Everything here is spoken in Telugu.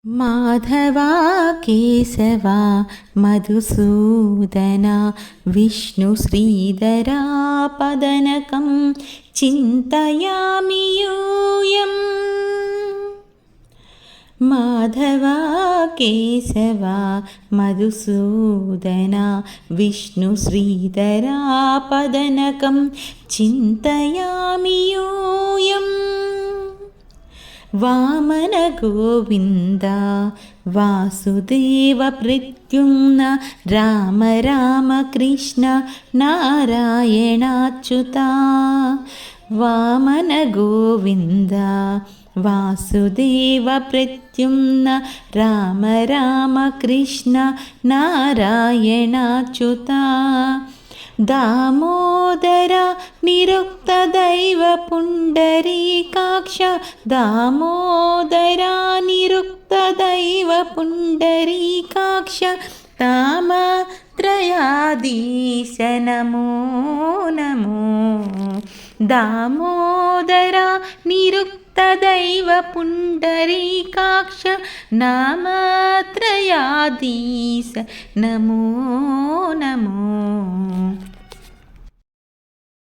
మాధవా కేశవా మధుసూదనా విష్ణు శ్రీధరా పదనకం చింతయామి యూయం. మాధవా కేశవా మధుసూదనా విష్ణు శ్రీధరా పదనకం చింతయామి యూయం. వామన గోవింద వాసుదేవ ప్రద్యుమ్న రామ రామ కృష్ణ నారాయణాచ్యుత. వామన గోవింద వాసుదేవ ప్రద్యుమ్న రామ రామ కృష్ణ నారాయణాచ్యుత. దామోదర నిరుక్త దైవ పుండరీకాక్ష. దామోదర నిరుక్త దైవ పుండరీకాక్ష. తామత్రయాధీశ నమో నమో. దామోదర నిరుక్త దైవ పుండరీకాక్ష నామత్రయాధీశ నమో నమో.